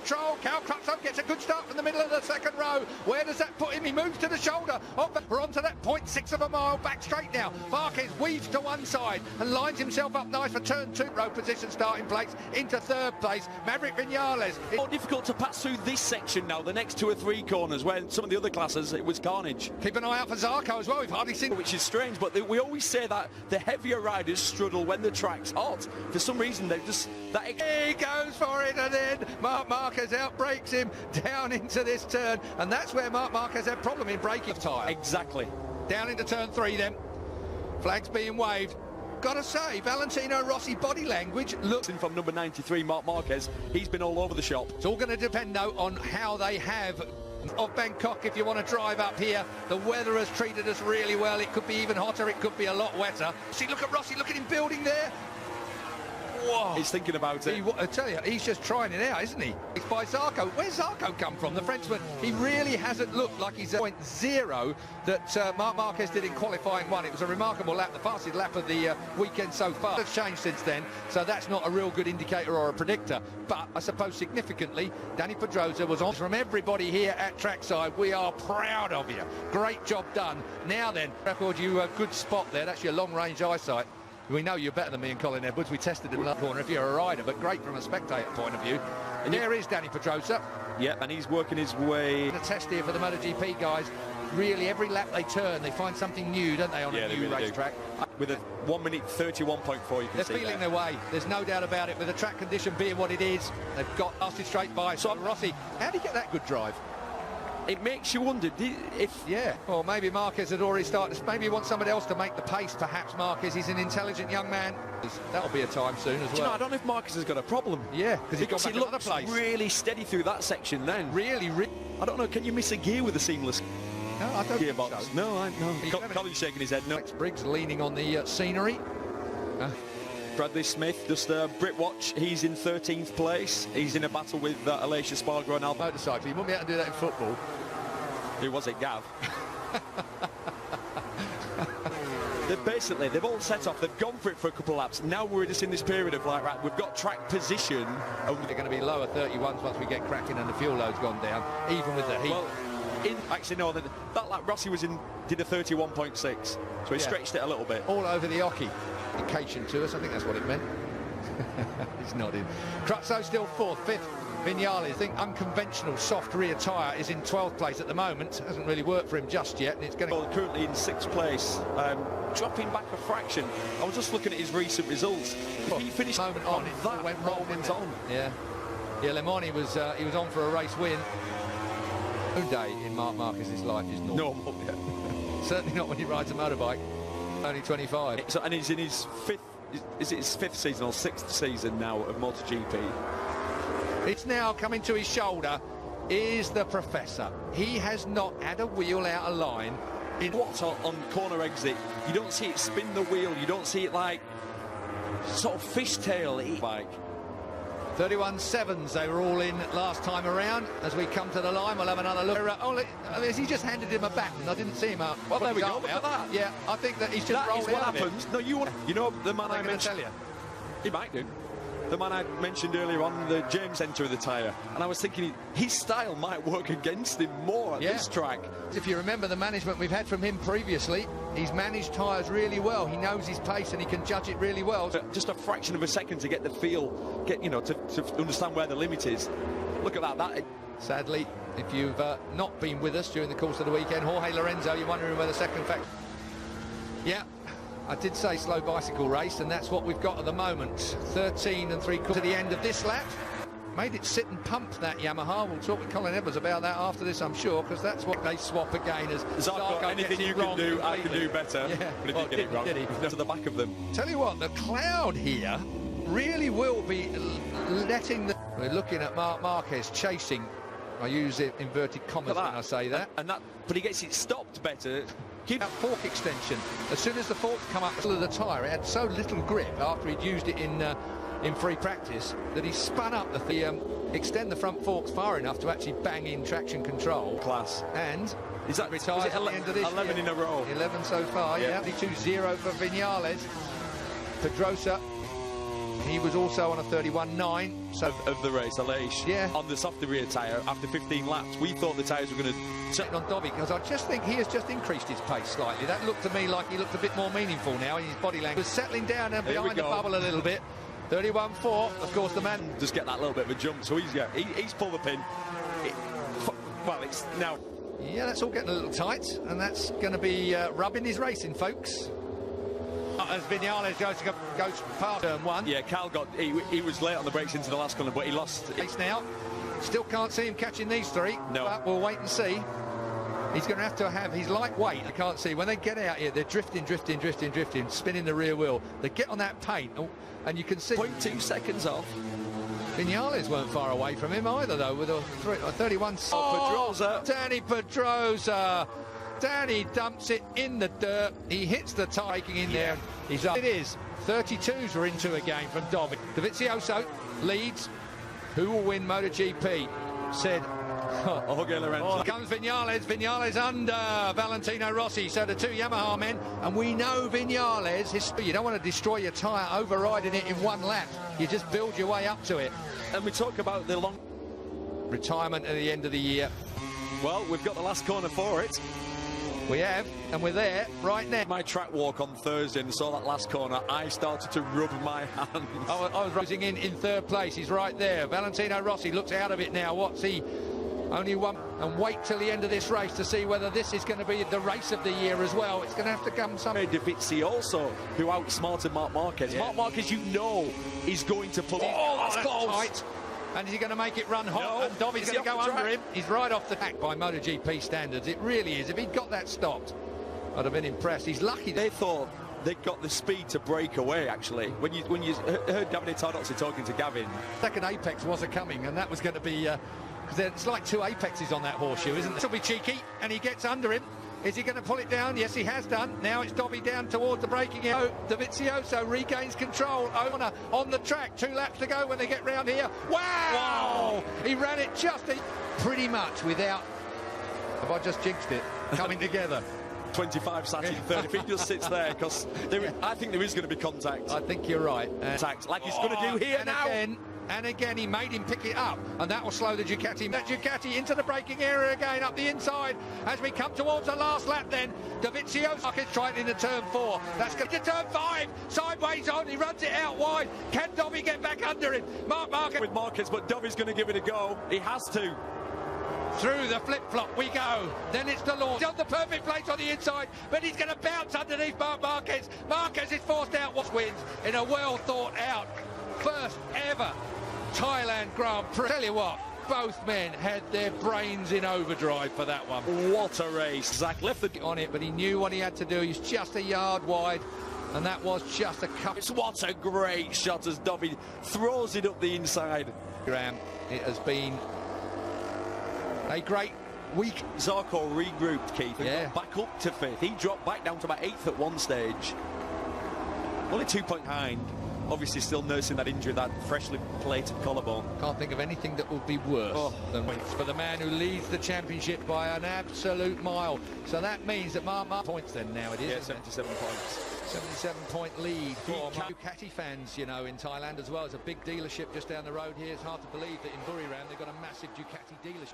control. Cal Crutchlow gets a good start from the middle of the second row. Where does that put him? He moves to the shoulder. We're onto that 0.6 of a mile. Back straight now. Marques weaves to one side and lines himself up nice for turn 2. Row position starting place into third place. Maverick Vinales. It's more difficult to pass through this section now, the next 2 or 3 corners, where some of the other classes it was carnage. Keep an eye out for Zarco as well. We've hardly seen, which is strange, but we always say that the heavier riders struggle when the track's hot. For some reason, they've just he goes for it, and then Marques outbrakes him down into this turn, and that's where Marques had problem in braking tyre. Exactly. Down into turn 3 then. Flags being waved. Gotta say, Valentino Rossi body language looks... From number 93, Marques, he's been all over the shop. It's all going to depend, though, on how they have of Bangkok. If you want to drive up here, the weather has treated us really well. It could be even hotter, it could be a lot wetter. See, look at Rossi, look at him building there. Whoa. He's thinking about it. I tell you, he's just trying it out, isn't he? It's by Zarco. Where's Zarco come from? The Frenchman, he really hasn't looked like he's at 0.0 that Marques did in qualifying 1. It was a remarkable lap, the fastest lap of the weekend so far. It's changed since then, so that's not a real good indicator or a predictor. But I suppose significantly, Danny Pedrosa was on. From everybody here at trackside, we are proud of you. Great job done. Now then, record you a good spot there. That's your long-range eyesight. We know you're better than me and Colin Edwards. We tested him in that corner if you're a rider, but great from a spectator point of view. And there is Danny Pedrosa. Yeah, and he's working his way. The test here for the MotoGP guys. Really, every lap they turn, they find something new, don't they, on a new racetrack? With a 1 minute 31.4, you can They're see feeling their way. There's no doubt about it. With the track condition being what it is, they've got lasted straight by. So Rossi, how did he get that good drive? It makes you wonder if... Yeah, well, maybe Marques had already started. Maybe he wants somebody else to make the pace, perhaps. Marques, he's an intelligent young man. That'll be a time soon as well. You know, I don't know if Marques has got a problem. Yeah, because he looks really steady through that section then. Really? I don't know, can you miss a gear with a seamless no, I don't gearbox? So. No. Colin's shaking his head. No. Briggs leaning on the scenery. Bradley Smith, just a Brit watch. He's in 13th place. He's in a battle with Alicia Spargo and Alba. Motorcycle. You wouldn't be able to do that in football. Who was it, Gav? They've all set off. They've gone for it for a couple of laps. Now we're just in this period of like, right, we've got track position. They're going to be lower 31s once we get cracking and the fuel load's gone down, even with the heat. Well, actually, no, that lap Rossi did a 31.6, so he stretched it a little bit. All over the hockey. Indication to us, I think that's what it meant. He's nodding. Crutchlow still 4th, 5th. Vinales, I think unconventional soft rear tyre is in 12th place at the moment. Hasn't really worked for him just yet, and it's going to... Well, currently in 6th place, dropping back a fraction. I was just looking at his recent results. If he finished moment on it, that went wrong on. Yeah, Le Mans, he was on for a race win. No day in Marques' life is normal. Certainly not when he rides a motorbike. Only 25. And he's in his 5th. Is it his 5th season or 6th season now of MotoGP? It's now coming to his shoulder is the Professor. He has not had a wheel out of line. On corner exit, you don't see it spin the wheel, you don't see it like sort of fishtail bike. 31.7s they were all in last time around. As we come to the line, we'll have another look. He just handed him a baton. I didn't see him out. Well, there we go. Look at that. Yeah, I think that he's just rolled what happens. No, you know the man I mentioned. Tell you. He might do. The man I mentioned earlier on, the James centre of the tyre, and I was thinking his style might work against him more at this track. If you remember the management we've had from him previously, he's managed tyres really well. He knows his pace and he can judge it really well. Just a fraction of a second to get the feel, to understand where the limit is. Look at that. Sadly, if you've not been with us during the course of the weekend, Jorge Lorenzo, you're wondering where the second fact. Yeah. I did say slow bicycle race, and that's what we've got at the moment. 13 3/4 to the end of this lap. Made it sit and pump, that Yamaha. We'll talk with Colin Edwards about that after this, I'm sure, because that's what they swap again. As Zarco, anything you can do, I can do better. Yeah. But if you get it wrong, to the back of them. Tell you what, the cloud here really will be letting the... We're looking at Marques chasing. I use inverted commas when I say that. But he gets it stopped better. Keep that fork extension. As soon as the forks come up to the tyre, it had so little grip after he'd used it in free practice that he spun up extend the front forks far enough to actually bang in traction control. Class. And is that retired at the end of this 11 year. in a row? 11 so far, yeah. 2-0 for Vinales. Pedrosa He was also on a 31.9. So of the race, Aleix. Yeah. On the softer rear tyre, after 15 laps, we thought the tyres were going to set on Dovi, because I just think he has just increased his pace slightly. That looked to me like he looked a bit more meaningful now in his body language. Was settling down and behind the bubble a little bit. 31.4, of course, the man just get that little bit of a jump. So he's pulled the pin. Well, it's now. Yeah, that's all getting a little tight, and that's going to be rubbing his racing, folks. As Vinales goes past turn one. Yeah, Cal he was late on the brakes into the last corner, but he lost. Pace now. Still can't see him catching these three. No. But we'll wait and see. He's going to have his lightweight. I can't see. When they get out here, they're drifting, spinning the rear wheel. They get on that paint, and you can see. 0.2 seconds off. Vinales weren't far away from him either, though, with a 31. Pedrosa. Danny Pedrosa. Danny dumps it in the dirt. He hits the tire, taking in there. He's up. It is. 32s were into a game from Dovi. Dovisioso leads. Who will win MotoGP? Said. Jorge Lorenzo. Here comes Vinales. Vinales under Valentino Rossi. So the two Yamaha men. And we know Vinales. You don't want to destroy your tyre overriding it in one lap. You just build your way up to it. And we talk about the long retirement at the end of the year. Well, we've got the last corner for it. We have, and we're there right now. My track walk on Thursday and saw that last corner, I started to rub my hands. I was racing in third place. He's right there. Valentino Rossi looks out of it now. What's he? Only one. And wait till the end of this race to see whether this is going to be the race of the year as well. It's going to have to come some. Dovisioso, who outsmarted Marques. Yeah. Marques, you know, he's going to pull. Oh, that's close. Tight. And is he going to make it run hot? No. And Dovi's going to go under him. He's right off the track by MotoGP standards. It really is. If he'd got that stopped, I'd have been impressed. He's lucky. They thought they got the speed to break away, actually. When you heard Davide Tardozzi talking to Gavin. Second apex was coming, and that was going to be... because it's like two apexes on that horseshoe, isn't it? This will be cheeky, and he gets under him. Is he going to pull it down? Yes, he has done. Now it's Dovi down towards the braking area. Dovizioso regains control on the track. 2 laps to go when they get round here. Wow! He ran it just pretty much without... Have I just jinxed it? Coming together. 25 sat in third. If he just sits there, because I think there is going to be contact. I think you're right. Contact, like he's going to do here now. And again, he made him pick it up, and that will slow the Ducati. That Ducati into the braking area again, up the inside, as we come towards the last lap then. Dovizioso is trying into turn 4. That's going to turn 5, sideways on, he runs it out wide. Can Dovi get back under him? Marques. With Marques, but Dovi's going to give it a go. He has to. Through the flip-flop we go. Then it's the launch. He's on the perfect place on the inside, but he's going to bounce underneath Marques. Marques is forced out. What wins in a well-thought-out first ever Thailand Grand Prix. Tell you what, both men had their brains in overdrive for that one. What a race. Zach left on it, but he knew what he had to do. He's just a yard wide, and that was just a cup. What a great shot as Dovi throws it up the inside. Graham, it has been a great week. Zarco regrouped, Keith, and yeah. got back up to 5th. He dropped back down to about 8th at one stage. Only 2 points behind. Obviously still nursing that injury, that freshly plated collarbone. Can't think of anything that would be worse than points for the man who leads the championship by an absolute mile. So that means that Mark points then now it is. Yeah, 77 points. 77-point lead for Ducati fans, you know, in Thailand as well. It's a big dealership just down the road here. It's hard to believe that in Buriram they've got a massive Ducati dealership.